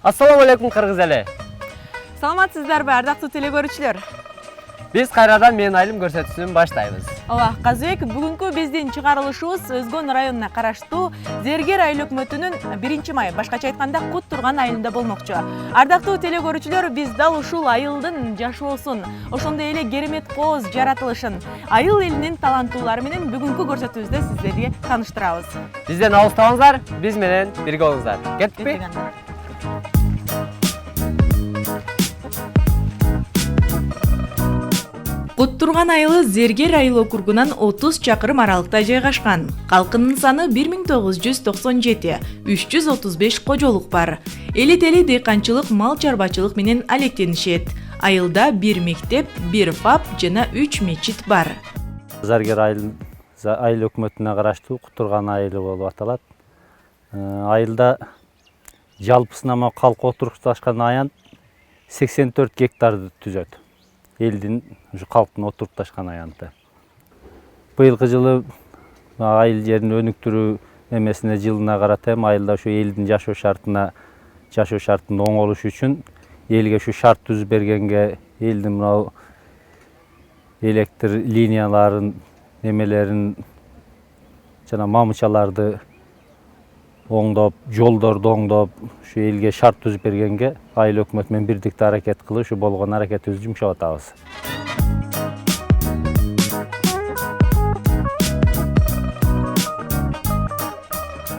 Assalamu alaikum Kırgız ele. Саламатсыздарбы, ардактуу телекөрүүчүлөр. Biz kayradan men ayılım көрсөтүүсүн баштайбыз. Ооба, Казыбек, бүгүнкү биздин чыгарылышыбыз Өзгөн районуна караштуу Зергер айыл өкмөтүнүн 1-май, башкача айтканда Кут Турган айылында болмокчу. Ардактуу телекөрүүчүлөр, биз дал ушул айылдын жашоосун, ошондой эле керемет кооз жаратылышын, айыл элинин таланттуулары менен бүгүнкү көрсөтүүбүздө сиздерге тааныштырабыз. Бизден алыстабаңыздар, биз менен бирге болуңуздар. Кетпи? Кут Турган айылы Зергер айыл округунан 30 чакырым аралыкта жайгашкан. Калкынын саны 1997, 335 кожолук бар. Эли-тели дыйканчылык, мал чарбачылык менен алектенишет. Айылда 1 мектеп, 1 ФАП жана 3 мечит бар. Зергер айыл өкмөтүнө караштуу Кут Турган айылы болуп аталат. Айылда жалпысына калк отурукташкан аян 84 гектарды түзөт. Элдин ушу калктын отурукташкан аянты. Быйылкы жылы айыл жерин өнүктүрүү эмесине жылына карата айылда ушу элдин жашоо шартын оңолуш үчүн элге ушу шарт түзүп бергенге, элдин мына электр линияларын, эмелерин жана мамычаларды оңдоп, жолдорду оңдоп, ушу элге шарт түзүп бергенге айыл өкмөт менен бирдикте аракет кылып, ушу болгон аракетибизди жумшап атабыз.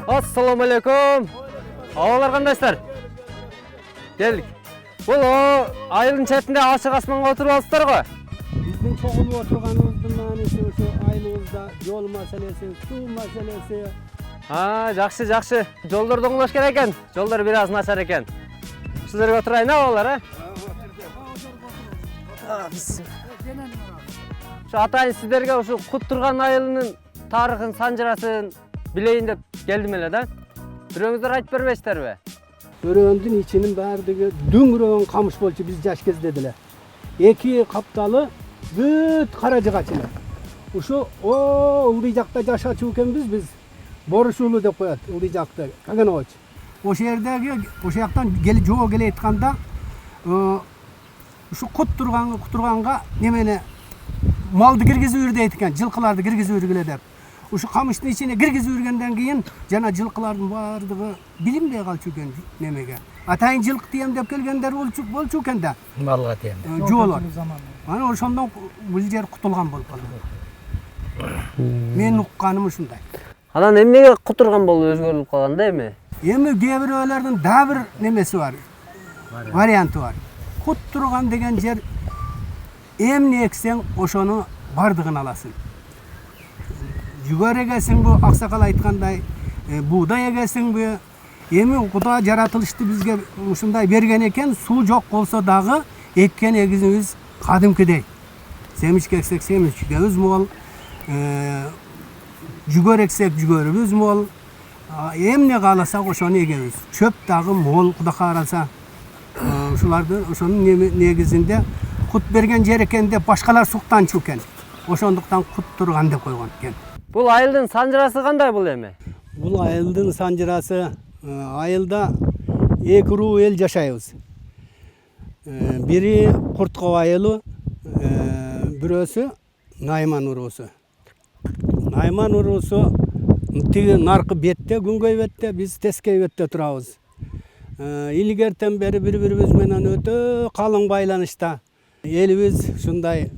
Assalamu alaikum. Абалар кандайсыздар? Келдик. Бул айылдын четинде ачык асманга отуруп алыпсыздар го? Биздин чогулуп отурганыбыздын мааниси ушу айылыбызда жол маселеси, суу маселеси. Жакшы. Жолдорду оңдош керек экен. Жолдор бир аз начар экен. Ушул жерге отурайын абалар, Ушу атайын сиздерге ушу Кут Турган айылынын тарыхын, санжырасын билейин деп келдим эле да. Бирөөңүздөр айтып бербейсиздерби? Өрөөндүн ичинин баардыгы дөңүрөгөн камыш болчу биз жаш кезде деле. 2 капталы бүт кара жыгач эле. Ушу ылдый жакта жашачу экенбиз биз. Борушулу деп коет ылдый жакта. Каганович. Ошол жердеги ошол жактан жоо келе айтканда ушу Кут Турганга немени малды киргизип үйүр дейт экен, жылкыларды киргизип үйргүлө деп. Ушу камыштын ичине киргизип үйргөндөн кийин жана жылкылардын баардыгы билинбей калчу экен немеге. Атайын жылкы тием деп келгендер болчу экен да. Малга тием. Жоолор. Анан ошондон бул жер кутулган болуп калды. Мен укканым ушундай. Анан эмнеге Кут Турган болуп өзгөрүлүп калган да эми? Эми кээ бирөөлөрдүн дагы бир немеси бар. Варианты бар. Кут Турган деген жер эмне эксең ошону бардыгын аласың. Жүгөр эгесиңби, аксакал айткандай, буудай эгесиңби, эми Куда жаратылышты бизге ушундай берген экен, суу жок болсо дагы эккен эгизибиз кадимкидей. Семичке эксек семичкебиз мол, жүгөр эксек жүгөрүбүз мол, эмне кааласак ошону эгебиз. Чөп дагы мол Куда каараса. Ушуларды ошонун негизинде кут берген жер экен деп башкалар суктанчу экен. Ошондуктан Кут Турган деп койгон экен. Бул айылдын санжырасы кандай бул эми? Бул айылдын санжырасы айылда 2 руу эл жашайбыз. Бири Куртков айылы, бирөөсү Найман уруусу. Найман уруусу тиги наркы бетте, күнгөй бетте, биз тескей бетте турабыз. Илгертен бери бири-бирибиз менен өтө калың байланышта. Элибиз ушундай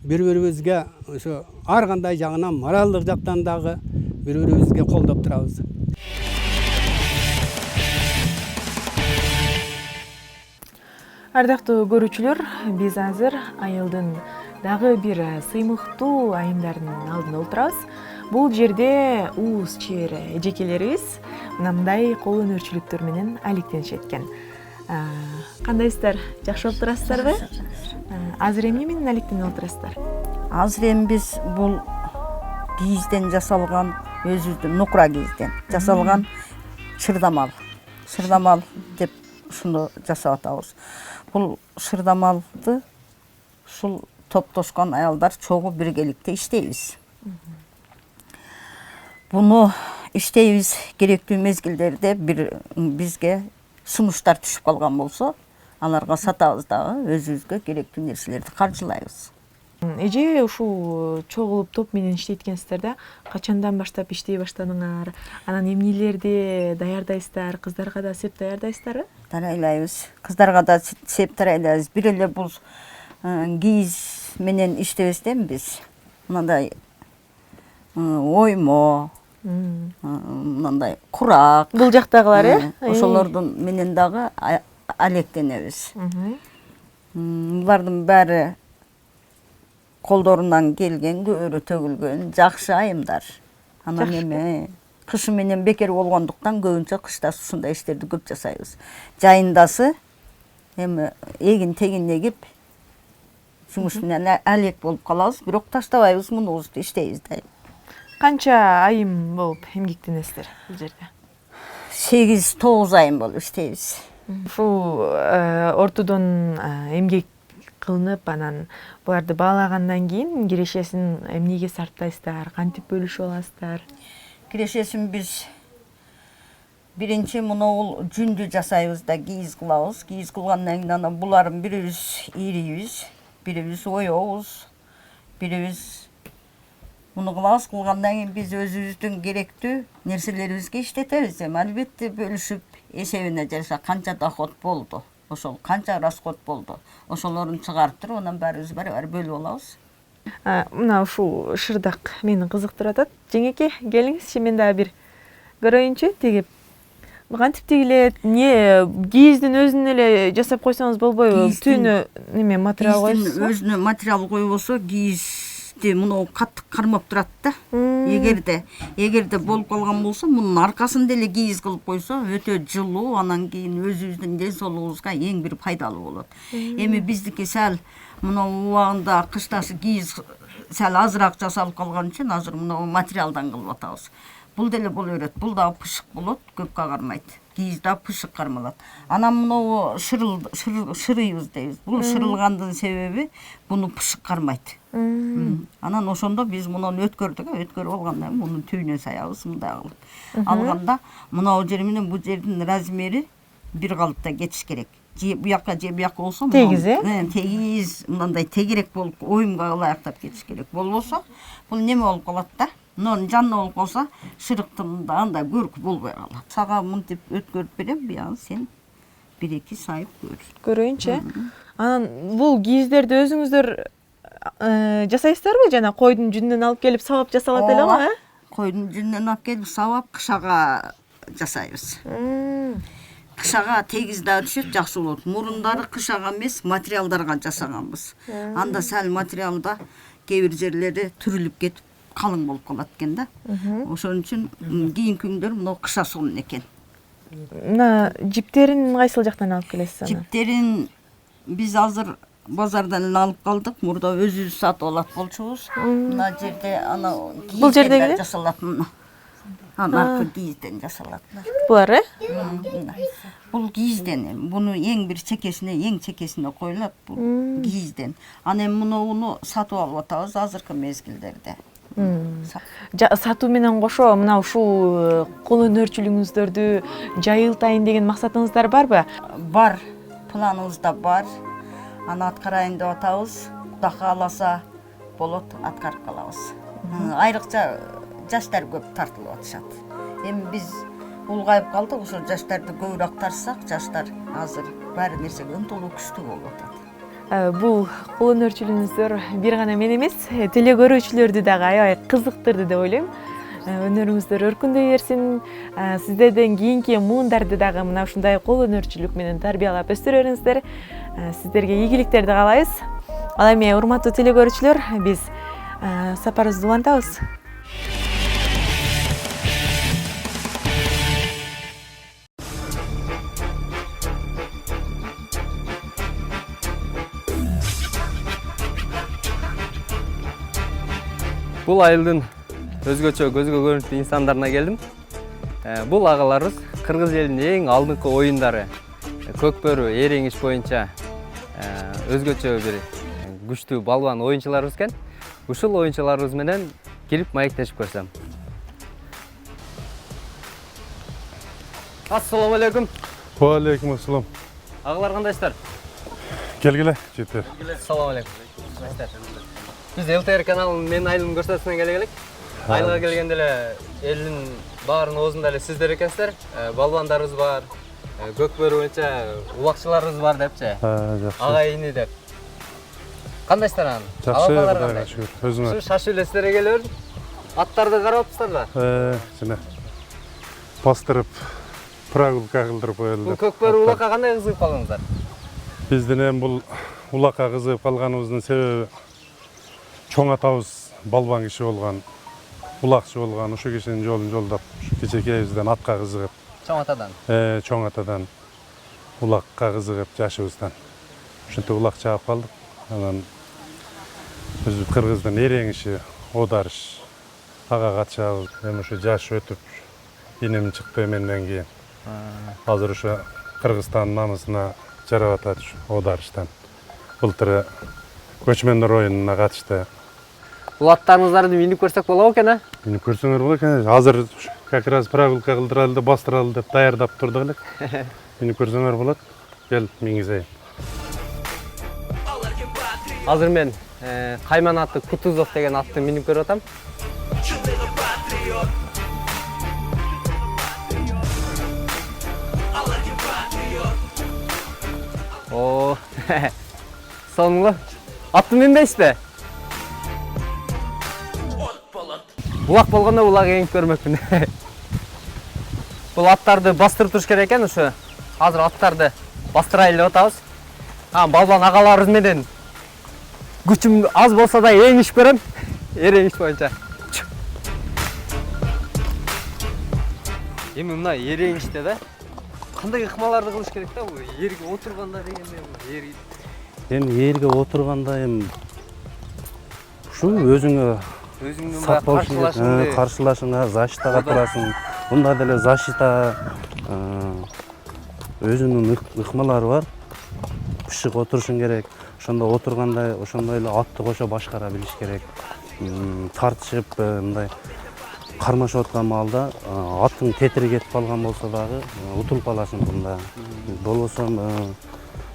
бири-бирибизге ошо ар кандай жагынан моралдык жактан дагы бири-бирибизге колдоп турабыз. Ардактуу көрүүчүлөр, биз азыр айылдын дагы бир сыймыктуу айымдарынын алдында отурабыз. Бул жерде уус чебер эжекелерибиз мындай кол өнөрчүлүктөр менен алектенишет экен. Кандайсыздар? Жакшы болуп турасыздарбы? Азыр эмне менен алектенип отурасыздар? Азыр эми биз бул кийизден жасалган, өзүбүздүн нукура кийизден жасалган шырдамал деп ушуну жасап атабыз. Бул шырдамалды ушул топтошкон аялдар чогуу биргеликте иштейбиз. Буну иштейбиз, керектүү мезгилдерде бизге сунуштар түшүп калган болсо, аларга сатабыз дагы, өзүбүзгө керектүү нерселерди каржылайбыз. Эже ушул чогулуп топ менен иштейт экенсиздер да. Качандан баштап иштей баштадыңар? Анан эмнелерди даярдайсыздар? Кыздарга да сеп даярдайсыздарбы? Тарайлайбыз. Кыздарга да сеп тарайлайбыз. Бир эле бул кийиз менен иштебестен биз мындай оймо, мындай курак, Бул жактагылар, ошолордун менен дагы алектенебиз. Булардын баары колдорунан келген, көөрү төгүлгөн жакшы айымдар. Анан эми кышы менен бекер болгондуктан көбүнчө кышта ушундай иштерди көп жасайбыз. Жайындасы эми эгин тегин эгип жумуш менен алек болуп калабыз, бирок таштабайбыз, мунубузду иштейбиз да. Канча айым болуп эмгектенесиздер бул жерде? 8-9 айым болуп иштейбиз. Ушул ортодон эмгек кылынып, анан буларды баалагандан кийин кирешесин эмнеге сарптайсыздар, кантип бөлүшүп аласыздар? Кирешесин биз биринчи мунул жүндү жасайбыз да кийиз кылабыз. Кийиз кылгандан кийин анан буларын бирибиз ийрийбиз, бирибиз оёбуз, бирибиз муну кылабыз. Кылгандан кийин биз өзүбүздүн керектүү нерселерибизге иштетебиз. Эми албетте бөлүшүп эсебине жараша канча доход болду, ошол канча расход болду, ошолорун чыгарып туруп анан баарыбыз барабар бөлүп алабыз. Мына ушул шырдак мени кызыктырып атат. Жеңеке, келиңизчи, мен дагы бир көрөйүнчү тигип. Кантип тигилет? Эмне кийиздин өзүн эле жасап койсоңуз болбойбу? Түйүнү неме материал койсуз? Кийиздин өзүнө материал коюп болсо, кийизди муну каттык кармап турат да. Эгерде болуп калган болсо, мунун аркасын деле кийиз кылып койсо, өтө жылуу, анан кийин өзүбүздүн ден соолугубузга эң бир пайдалуу болот. Эми биздики сал мына убагында кыштасы кийиз сал азыраак жасалып калган үчүн азыр мына материалдан кылып атабыз. Бул деле боло берет. Бул дагы пышык болот, көп кагармайт. Кийиз да пышык кармалат. Анан мына шырыйбыз дейбиз. Бул шырылгандын себеби буну пышык кармайт. Анан ошондо биз мунун өткөрдүк, болгондон кийин мунун түйүнө саябыз, мындай кылып. Алганда мына жер менен бул жердин размери бир калыпта кетиш керек. Же буякка же буякка болсо, тегиз, тегиз мындай тегерек болуп, оюмга ылайыктап кетиш керек. Болбосо, бул неме болуп калат да? Мунун жанына болуп калса, шырыктын да андай көркү болбой калат. Сага мынтип өткөрүп берем, буягы сен 1-2 сайып көр. Көрөйүнчү. Анан бул кийиздерди өзүңүздөр жасайсыздарбы? Жана койдун жүнүнөн алып келип сабап жасалат эле го, Койдун жүнүнөн алып келип сабап кышага жасайбыз. Кышага тегиз да түшөт, жакшы болот. Мурундары кышага эмес, материалдарга жасаганбыз. Анда сал материалда кээ бир жерлери түрүлүп кетип, калың болуп калат экен да. Ошон үчүн кийинки күндөр мына кыша сонун экен. Мына жиптерин кайсыл жактан алып келесиз аны? Жиптерин биз азыр базардан эле алып калдык. Мурда өзүбүз сатып алат болчубуз. Мына жерде ана Бул жердеги жасалат мына. Ана кийизден жасалат. Булар, Бул кийизден. Буну эң бир чекесине коюлат. Бул кийизден. Анан эми муну сатып алып атабыз азыркы мезгилдерде. Сатуу менен кошо мына ушул кол өнөрчүлүгүңүздөрдү жайылтайын деген максатыңыздар барбы? Бар. Планыбызда бар. Аны аткарайын деп атабыз. Кудай кааласа болот, аткарып калабыз. Айрыкча жаштар көп тартылып атышат. Эми биз улгайып калдык, ошо жаштарды көбүрөөк тартсак, жаштар азыр баары нерсеге ынтылуу күчтүү болуп атат. Бул кол өнөрчүлүгүңүздөр бир гана мен эмес, теле көрүүчүлөрдү дагы аябай кызыктырды деп ойлойм. Өнөрүңүздөр өркүндөй берсин. Сиздерден кийинки муундарды дагы мына ушундай кол өнөрчүлүк менен тарбиялап өстүрөңүздөр. Сиздерге ийгиликтерди каалайбыз. Ал эми урматтуу теле көрүүчүлөр, биз сапарыбызды улантабыз. Бул айылдын өзгөчө көзгө көрүнүктүү инсандарына келдим. Бул агаларыбыз кыргыз элинин эң алдыңкы оюндары көкбөрү эреңиш боюнча өзгөчө бир күчтүү балбан оюнчуларыбыз экен. Ушул оюнчуларыбыз менен кирип маектешип көрсөм. Assalamu alaikum. Алейкум ассалам. Ағалар қандайсыздар? Келгіле, жетер. Assalamu alaikum. Біз ЛТР каналының мен Айлым көрсетісінен келгелік. Айлыға келгенде елдің барын оғызында сіздер екенсіздер. Балбандарыңыз бар, көкбөрі бойынша улақшыларыңыз бар депші. Жақсы. Ағайыны деп. Қандайсыздар ағын? Жақсы, Құдайға шүкір. Өзіңе. Шашы үлесіздерге келіп аттарды қарап тұрсыздар ба? Жіне. Бастырып, прогулка қылдырып Бұл қойылды. көкбөрі улаққа қандай қызығып қалыңыздар? Бізден бұл улаққа қызығып қалғанымыздың себебі чоң атауыз балбан киши болған, улақшы болған, ұшы кешенің жолын жолдап, кечекейімізден атқа қызығып, Чоң атадан. чоң атадан улаққа қызығып жашыбыздан. Үшінті улақ чағып қалдық. Анан біз қырғыздың ереңіші, одарыш, аға қатшабыз. Мен ұшы жаш өтіп, енем шықты менден кейін. Азыр ұшы Қырғызстанның намысына жарап атады одарыштан. Былтыры көчмендер ойынына қатышты. Бұл аттарыңыздарды миніп көрсек бола екен, а? Миніп көрсеңер бола екен. Азыр как раз прогулка қылдыралды, бастыралды деп даярдап тұрдық элек. Миніп көрсеңер болады. Кел, мингізейін. Азыр мен Қайман атты Кутузов деген атты миніп көріп атам. О, соныңғы. Атты мінбейсіз бе? Улақ болғанда улақ еңіп көрмекпін. Бұл аттарды бастырып тұрыш керек екен, ұшы. Азыр аттарды бастырайлы отауыз. Балбан ағаларыз менен күчім аз болса да еңіш көрем. Ереңіш бойынша. Емі мұна ереңіште да. Қандай ықмаларды қылыш керек та? Ерге отырғанда дегенде. Ерге отырғанда шу өзіңе қарсылашыңа защитаға тұрасың. Бұнда деле защита өзінің ықмалары бар. Пішік отырышың керек. Ошондо отырғанда ошондой эле атты кошо башкара билиш керек. Тартышып мындай кармашып аткан маалда аттың тетири кетип калган болсо дагы утулуп каласың бунда. Болбосо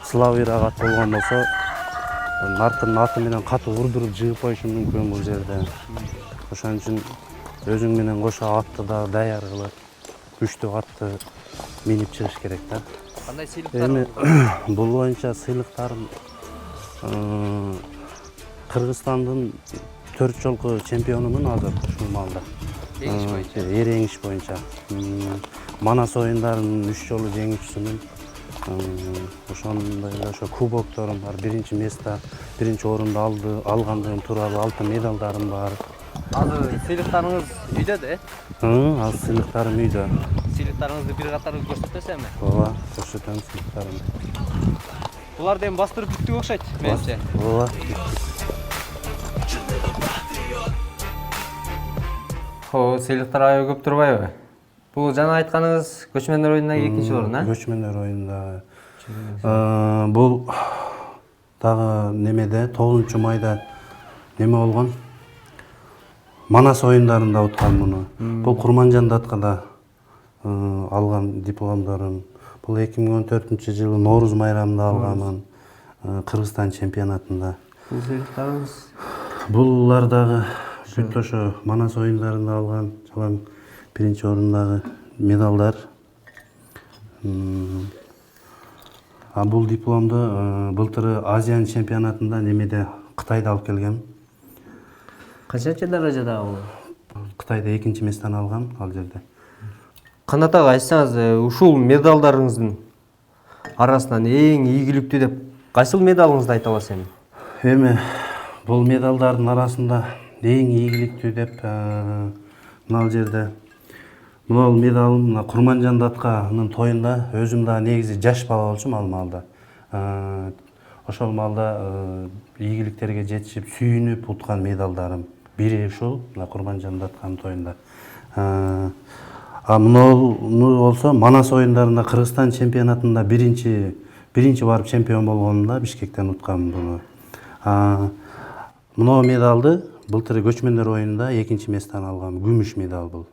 славыйраак ат болгон болсо наркынын аты менен катуу урдуруп жыгып коюшуң мүмкүн бул жерде. Ошон үчүн өзүң менен кошо атты да даяр кылып, күчтүү атты минип чыгыш керек да. Кандай сыйлыктар? Эми бул боюнча сыйлыктарым Кыргызстандын 4 жолку чемпионумун азыр ушул маалда. Эреңиш боюнча. Манас оюндарынын 3 жолу жеңүүчүсүмүн. Ошондой ошо кубокторум бар, биринчи место, биринчи орунду алгандыгым тууралуу алтын медалдарым бар. Азыр сыйлыктарыңыз үйдө да, Азыр сыйлыктарым үйдө. Сыйлыктарыңызды бир катары көрсөтөсүзбү? Ооба, көрсөтөм сыйлыктарымды. Буларды эми бастырып бүттүк окшойт, менимче. Ооба. Сыйлыктар аябай көп турбайбы? Бул жана айтканыңыз көчмөндөр оюнундагы 2-чи орун, а? Көчмөндөр оюнундагы. Бул дагы немеде 9-майда неме болгон? Манас оюндарында уткан муну. Бул Курманжандаткада алган дипломдорум. Бул 2014-жылы Норуз майрамында алганмын. Кыргызстан чемпионатында. Бул сыйлыктарыңыз? Булар дагы бүт ошо Манас оюндарында алган жалаң биринчи орундагы медалдар. Бул дипломду былтыры Азия чемпионатында немеде Кытайда алып келгем. Канчанчы даражада бул? Кытайда 2-чи месттен алгам ал жерде. Кандат ага, айтсаңыз, ушул медалдарыңыздын арасынан эң ийгиликтүү деп кайсыл медалыңызды айта аласыз эми? Эми бул медалдардын арасында эң ийгиликтүү деп мына жерде мына медалым Курманжан датканын тоюнда өзүм да негизи жаш бала болчумун ал маалда. Ошол маалда ийгиликтерге жетишип сүйүнүп уткан медалдарым бири ушул Курманжан датканын тоюнда. Муну болсо Манас оюндарында Кыргызстан чемпионатында биринчи барып чемпион болгонумда Бишкектен уткам буну. Мына медалды былтыр көчмөндөр оюнунда 2-чи месттен алгам, күмүш медал бул.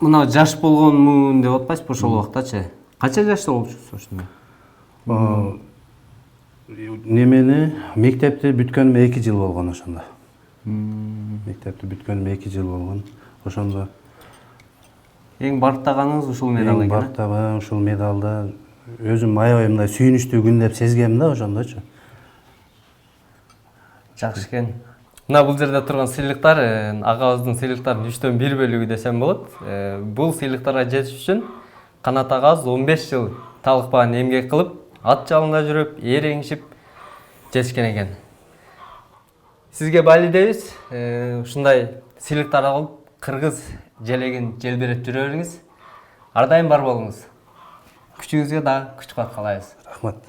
мына жаш болгонмун деп атпайсызбы ошол убактачы? Канча жашта болчусуз ошондо? Немени мектепти бүткөнүмө 2 жыл болгон ошондо. Мектепти бүткөнүмө 2 жыл болгон. Ошондо Эң бартаганыңыз ушул медал экен. бартабы ушул медалды өзүм аябай мындай сүйүнүчтүү күн деп сезгем да ошондочу. Жакшы экен. Мына бул жерде турган сыйлыктар агабыздын сыйлыктарынын 3төн 1 бөлүгү десем болот. Бул сыйлыктарга жетиш үчүн Канат агабыз 15 жыл талыкпаган эмгек кылып, ат жалында жүрүп, ээреңишип жетишкен экен. Сизге баали дейбиз. Ушундай сыйлыктар алып, кыргыз желегин желбиреп жүрө бериңиз. Ар дайым бар болуңуз. Күчүңүзгө да күч-кубат каалайбыз. Рахмат.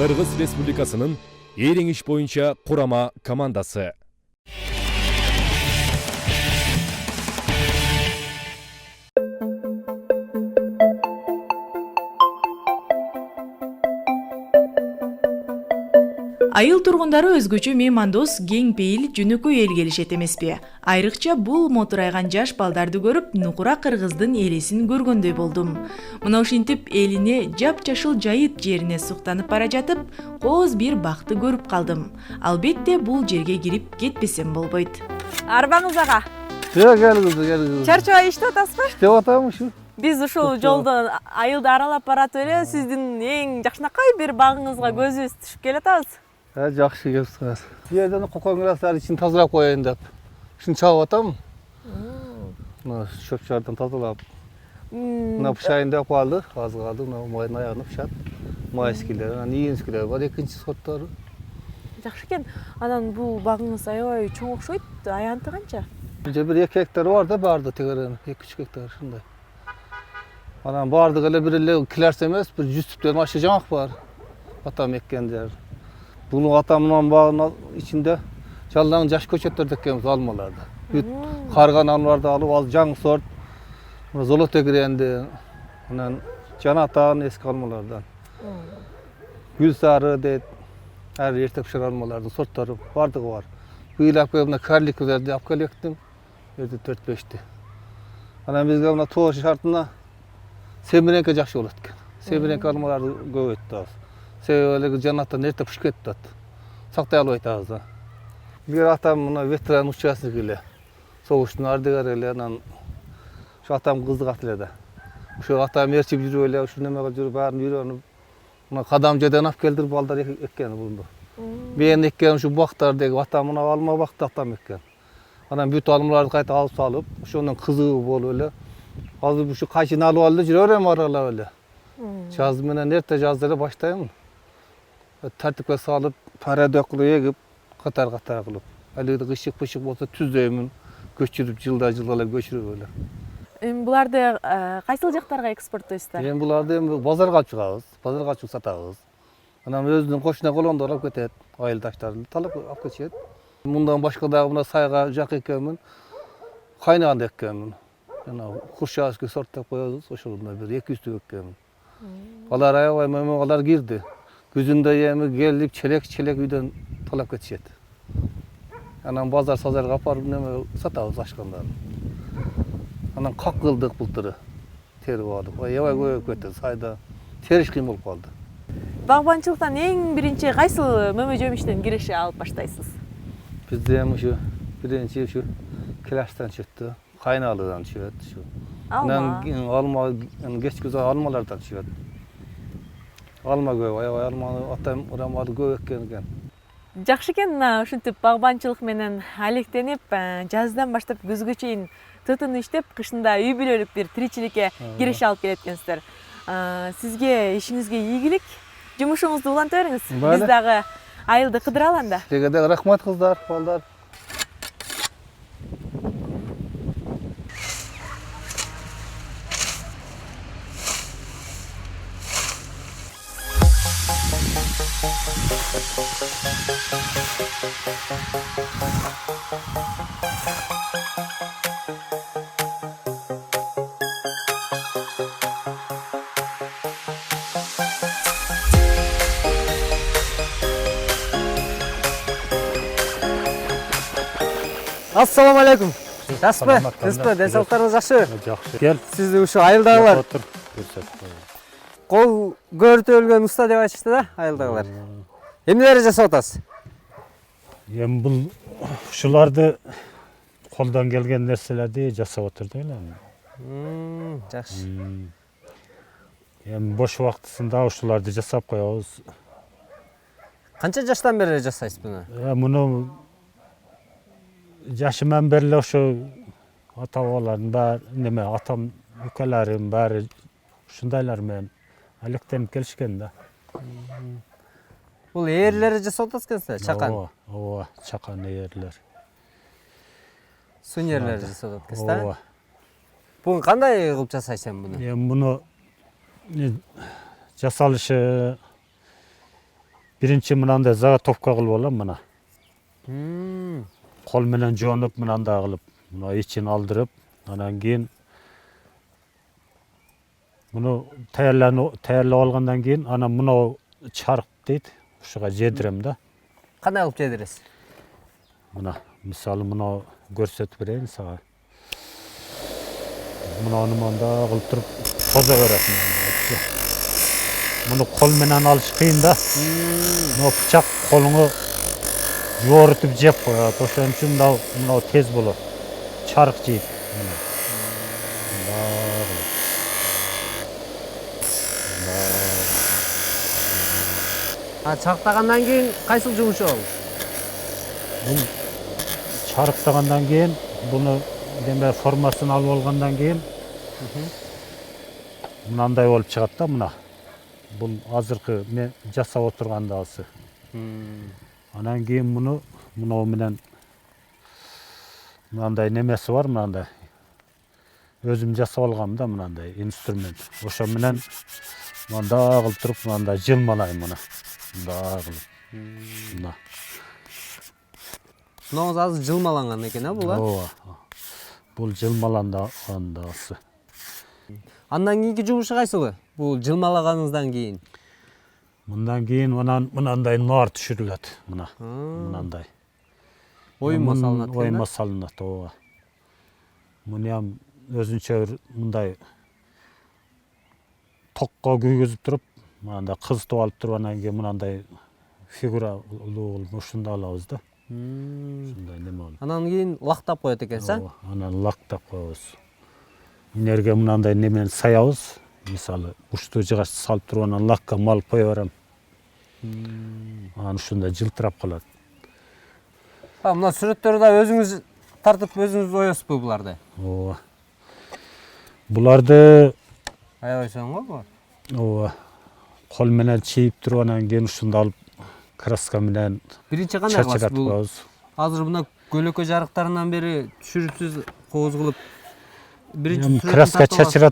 Кыргыз Республикасынын ээреңиш боюнча курама командасы. Айыл тургундары өзгөчө меймандос, кең пейил, жөнөкөй эл келишет эмеспи? Айрыкча бул мотурайган жаш балдарды көрүп, нукура кыргыздын элесин көргөндөй болдум. Мына ушинтип элине жапжашыл жайыт жерине суктанып бара жатып, кооз бир бакты көрүп калдым. Албетте бул жерге кирип кетпесем болбойт. Арбаңыз ага. Келгиз. Чарчабай иштеп атасызбы? Иштеп атам ушу. Биз ушул жолдо айылды аралап баратып эле сиздин эң жакшынакай бир багыңызга көзүбүз түшүп келатабыз. Жакшы келипсиз. Бу жерден кокоңураслар ичин тазалап коеюн деп. Ушуну чабып атам. Мына шөпчөрдөн тазалап. Мына пышайын деп калды, аз калды. Мына майдын аягына пышат. Майскилер, анан ийинскилер бар, экинчи сорттору. Жакшы экен. Анан бул багыңыз аябай чоң окшойт. Аянты канча? Бул жер 1-2 гектар бар да, барды тегерен. 2-3 гектар ушундай. Анан бардыгы эле бир эле килерс эмес, бир 100 түптөн ашы жамак бар. Атам эккен жер. Бул атамдын багынын ичинде жалаң жаш көчөттөрдү эккенбиз алмаларды. Бүт карган алмаларды алып, ал жаңы сорт. Золото киренди, анан жанатан эски алмалардан. Гүл сары дейт. Ар эртеп пишер алмалардын сорттору бардыгы бар. Быйыл алып келип, мына карликлерди алып келиптим. Эрде 4-5ти. Анан бизге мына тоо шартына семиренке жакшы болот экен. Семиренке алмаларды көп өттү. Себеби жанаттан эртеп пишип кетти. Сактай албайт азы. Бир атам мына ветеран участок эле. Согуштун ардыгары эле, анан ушу атам кызыгат эле да. Ушу атам ээрчип жүрүп эле, ушу немеге жүрүп баарын үйрөнүп, мына кадам жерден алып келдир балдар эккен булду. Мен эккен ушу бактардагы атам мына алма бакты атам эккен. Анан бүт алмаларды кайта алып салып, ошонун кызыгы болуп эле. Азыр ушу кайчын алып алып жүрө берем аралап эле. Жаз менен эрте жазда эле баштайм. Тартипке салып, парадок кылып эгип, катар-катар кылып. Алыгы кышык-пышык болсо түзөймүн, көчүрүп жылда эле көчүрүп эле. Буларды кайсыл жактарга экспорттойсуздар? Эми буларды базарга чыгабыз, базарга чыгып сатабыз. Анан өзүнүн кошуна колондор алып кетет, айылдаштарын талап алып кетишет. Мындан башка дагы мына сайга жак экенмин, кайнаганда экенмин. Жана курчавский сорт деп коебуз, ошондой бир 200 түк экенмин. Алар аябай мөмөгалар кирди. Күзүндө эми келип челек үйдөн талап кетишет. Анан базарга апарып неме сатабыз ашкандарын. Анан как кылдык былтыры терип алып, аябай көбөйүп кетти. Сайда териш кыйын болуп калды. Багбанчылыктан эң биринчи кайсыл мөмө жемиштен киреше алып баштайсыз? Бизде эми ушу биринчи ушу келаштан чыкты, кайналыдан чыгат ушу. Анан алма, кечки алмалардан чыгат. Алма көп, аябай алманы атам урамалы көп эккен экен. Жакшы экен, ушинтип багбанчылык менен алектенип, жаздан баштап күзгө чейин тытын иштеп, кышында үй бүлөлүк бир тиричиликке киреше алып келет экенсиздер. Сизге ишиңизге ийгилик, жумушуңузду уланта бериңиз. Биз дагы айылды кыдыралы анда. Сизге да рахмат кыздар, балдар. Ассаламу алейкум. Жақсы, кызбы, денсаулықтарыңыз жақсы? Жақсы. Кел. Сізді ушу айылдағылар Отыр. Көрсет. қол көрті өлген уста деп айтышты да, айылдағылар. Эмнелерди жасап атасыз? Эми бул ушуларды колдон келген нерселерди жасап отурду эле. Жақсы. Эми бош убактысында ушуларды жасап коебуз. Канча жаштан бери жасайсыз буну? Муну жашыман бери эле ошо ата-бабалардын баары, неме, атам, үкөлөрүм баары ушундайлар менен алектенип келишкен да. Бул ээрлери жасап атасыз экенсиз, чакан. Ооба, чакан ээрлер. Сун ээрлери жасап атасыз да? Ооба. Буну кандай кылып жасайсың буну? Эми муну жасалышы биринчи мынандай заготовка кылып алам мына. Кол менен жоонуп мынандай кылып, мына ичин алдырып, анан кийин муну даярлап алгандан кийин анан мына чарк дейт, ушуга жедирем да. Кандай кылып жедиресиз? Мына мисалы мына көрсөтүп берейин сага. Мынаны мында кылып туруп тоза бересиң. Муну кол менен алыш кыйын да. Мына бычак колуңу жоорутуп жеп коет. Ошон үчүн мына тез болот. Чарык жейт. Чактагандан кийин кайсыл жумушу ал? Бул чарыктагандан кийин буну деме формасын алып алгандан кийин мынандай болуп чыгат да мына. Бул азыркы мен жасап отургандагысы. Анан кийин муну менен мынандай немеси бар, мынандай. Өзүм жасап алгам да мынандай инструмент. Ошо менен мында кылып туруп мындай жылмалайм муну. Мында кылып. Мына. Мынауыз азыр жылмаланган экен, а бул? Ооба. Бул жылмалангандагысы. Андан кийинки жумушу кайсыл? Бул жылмалаганыңыздан кийин. Мындан кийин мынандай нуар түшүрүлөт, мына. Мынандай. Ойма салынат экен. Ойма салынат, ооба. Муну ham өзүнчө мындай токко күйгүзүп туруп, мындай кызытып алып туруп анан кийин мынандай фигуралуу ушундай алабыз да. Ушундай неме болот. Анан кийин лактап коет экенсиз, а? Анан лактап коебуз. Энерге мынандай немен саябыз. Мисалы, уштуу жыгач салып туруп анан лакка малып кое берем. Анан ушундай жылтырап калат. Мына сүрөттөрдү да өзүңүз тартып өзүңүз оесузбу буларды? Ооба. Буларды Аябайсың го булар? ооба. Кол менен чийип туруп анан кийин ушунда алып краска менен Биринчи кандай кыласыз? чачыратып Бул коебуз. азыр мына көлөкө жарыктарынан бери түшүрүпсүз, кооз кылып. Биринчи Краска чачырата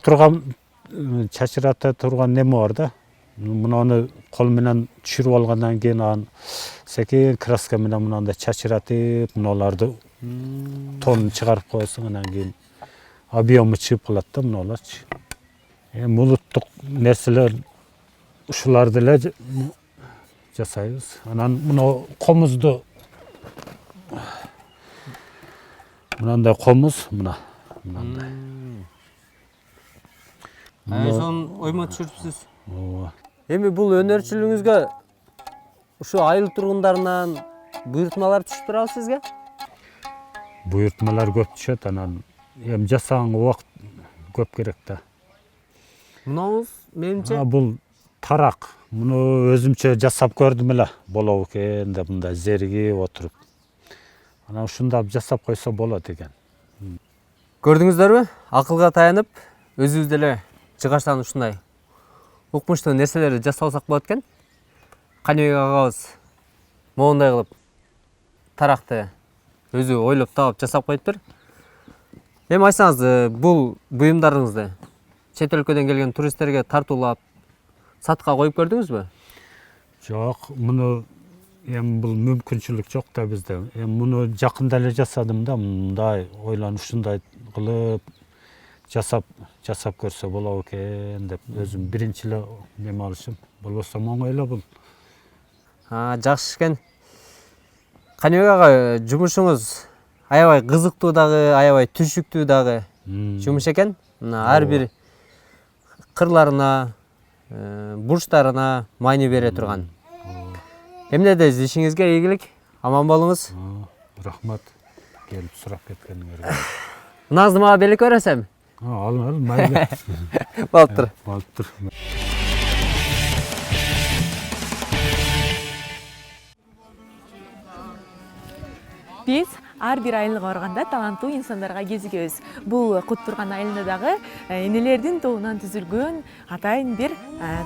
турган неме бар да. Мунаны кол менен түшүрүп алгандан кийин анан секин краска менен мынандай чачыратып, муналарды тонун чыгарып коесуң, анан кийин объему чыгып калат да муналарчы. Эми улуттук нерселер ушуларды эле жасайбыз. Анан мына комузду мынандай комуз, мынандай. Сонун ойма түшүрүпсүз. Ооба. Эми бул өнөрчүлүгүңүзгө ушу айыл тургундарынан буйртмалар түшүп турабы сизге? Буйртмалар көп түшөт, анан эми жасаган убакыт көп керек да. Мынауыз менимче Бул тарак. Муну өзүмчө жасап көрдүм эле. Болобу экен деп мындай зеригип отуруп. Анан ушундай жасап койсо болот экен. көрдүңүздөрбү? Акылга таянып, өзүбүз деле жыгачтан ушундай укмуштуу нерселерди жасап алсак болот экен. Каныбек агабыз моундай кылып таракты өзү ойлоп таап жасап коюптур. Эми айтсаңыз, бул буюмдарыңызды чет өлкөдөн келген туристтерге тартуулап сатка коюп көрдүңүзбү? Жок, муну Эми бул мүмкүнчүлүк жок да бизде. Эми муну жакында эле жасадым да, мындай ойлонуп ушундай кылып жасап көрсө болот экен деп өзүм биринчи эле неме алышым. Болбосо оңой эле бул. Жакшы экен. Каныбек ага, жумушуңуз аябай кызыктуу дагы, аябай түшүктүү дагы жумуш экен. Мына ар бир кырларына, бурчтарына маани бере турган. Эмнеде ишиңизге ийгилик, аман болуңуз. Рахмат. Келип сурап кеткениңерге. Назым ага белек бересем? Ал майга. Болуптур. Болуптур. Биз ар бир айылга барганда таланттуу инсандарга кезигебиз. Бул Куттурган айылында дагы энелердин тобунан түзүлгөн атайын бир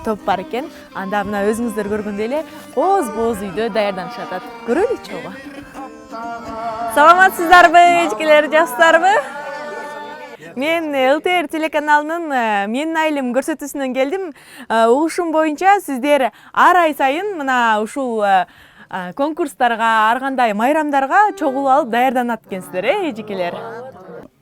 топ бар экен. Анда мына өзүңүздөр көргөндөй эле боз үйдө даярданышып атат. Көрөлүчү ого. Саламатсыздарбы, эжекелер, жакшысыздарбы? Мен ЛТР телеканалынын Менин айылым көрсөтүүсүнөн келдим. Угушум боюнча сиздер ар ай сайын мына ушул конкурстарга, ар кандай майрамдарга чогулуп алып даярданат экенсиздер, эжекелер.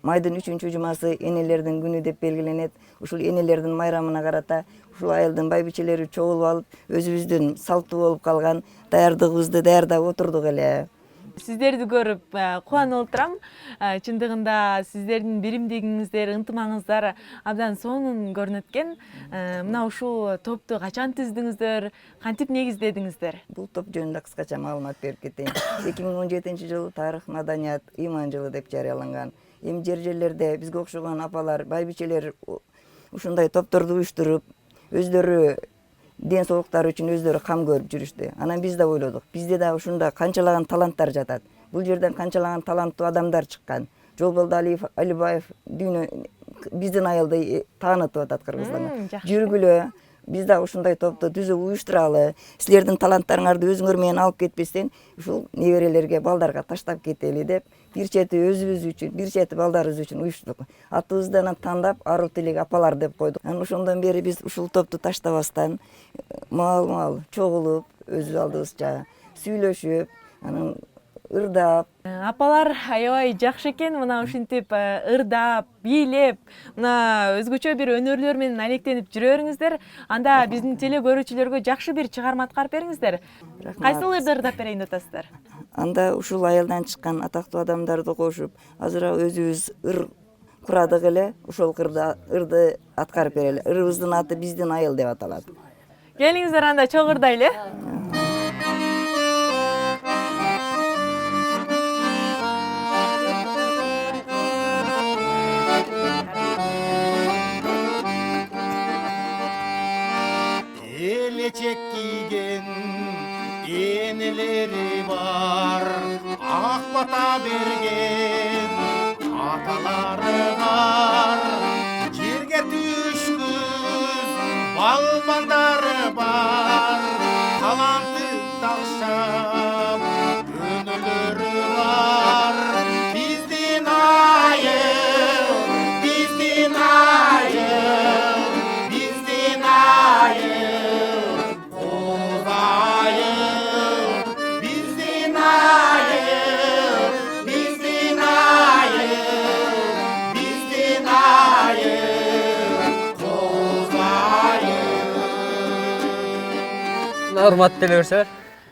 Майдын 3-чү жумасы энелердин күнү деп белгиленет. Ушул энелердин майрамына карата ушул айылдын байбичелери чогулуп алып, өзүбүздүн салттуу болуп калган даярдыгыбызды даярдап отурдук эле. Сиздерди көрүп кубанып отурам. Чындыгында сиздердин биримдигиңиздер, ынтымагыңыздар абдан сонун көрүнөт экен. Мына ушул топту качан түздүңүздөр, кантип негиздедиңиздер? Бул топ жөнүндө кыскача маалымат берип кетейин. 2017-жылы тарых, маданият, ыйман жылы деп жарыяланган. Эми жерлерде бизге окшогон апалар, байбичелер ушундай топторду уюштуруп, өздөрү ден соолуктары үчүн өздөрү кам көрүп жүрүштү. Анан биз да ойлодук. Бизде да ушунда канчалаган таланттар жатат. Бул жерден канчалаган таланттуу адамдар чыккан. Жолболду Алиев, Алибаев биздин айылды таанытып атат кыргыздарга. Жүргүлө, биз да ушундай топту түзүп уюштуралы. Силердин таланттарыңарды өзүңөр менен алып кетпестен, ушул неберелерге, балдарга таштап кетели деп, бир чети өзүбүз үчүн, бир чети балдарыбыз үчүн уюштурдук. Атыбызды тандап, ару тилек апалар деп койдук. Анан ошондон бери биз ушул топту таштабастан маал чогулуп, өз алдыбызча сүйлөшүп, анан ырдап. Апалар аябай жакшы экен, мына ушинтип ырдап, бийлеп, мына өзгөчө бир өнөрлөр менен алектенип жүрө бериңиздер. Анда биздин теле көрүүчүлөргө жакшы бир чыгарма аткарып бериңиздер. Кайсыл ырды ырдап берейин деп атасыздар? Анда ушул айылдан чыккан атактуу адамдарды кошуп, азыраак өзүбүз ыр курадык эле, ошол ырды аткарып берели. Ырыбыздын аты биздин айыл деп аталат. Келиңиздер анда чоң ырдайлы. Elçek kiygen eneleri var, ak bata bergen ataları var. Жерге түшкүз балбандар бар, таланты талшап өнөлөрү бар. Биздин айыл, биздин айыл, биздин айыл, оз айыл, биздин айыл, биздин айыл, биздин айыл, оз айыл. Урматтуу телеөрчүлөр,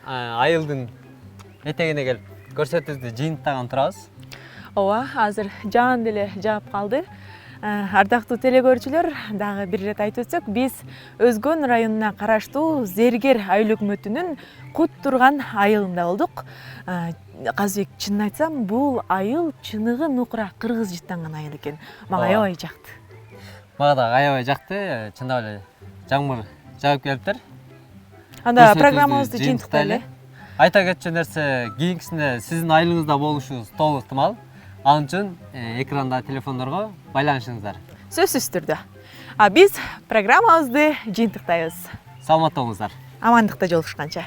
айылдын этегине келип көрсөтүүбүздү жыйынтаган турабыз. Ооба, азыр жаан деле жаап калды. Ардактуу теле көрүүчүлөр, дагы бир ирет айтып өтсөк, биз Өзгөн районуна караштуу Зергер айыл өкмөтүнүн Куттурган айылында болдук. Казбек, чынын айтсам, бул айыл чыныгы нукура кыргыз жыттанган айыл экен. Мага аябай жакты. Мага да аябай жакты, чындап эле жамгыр жаап келиптир. Анда программабызды жыйынтыктайлы. Айта кетчү нерсе, кийинкисинде сиздин айылыңызда болушубуз толук ыктымал. Ал үчүн экранда телефондорго байланышыңыздар. Сөзсүз түрдө. Биз программабызды жыйынтыктайбыз. Саламатта болуңуздар. Амандыкта жолугушканча.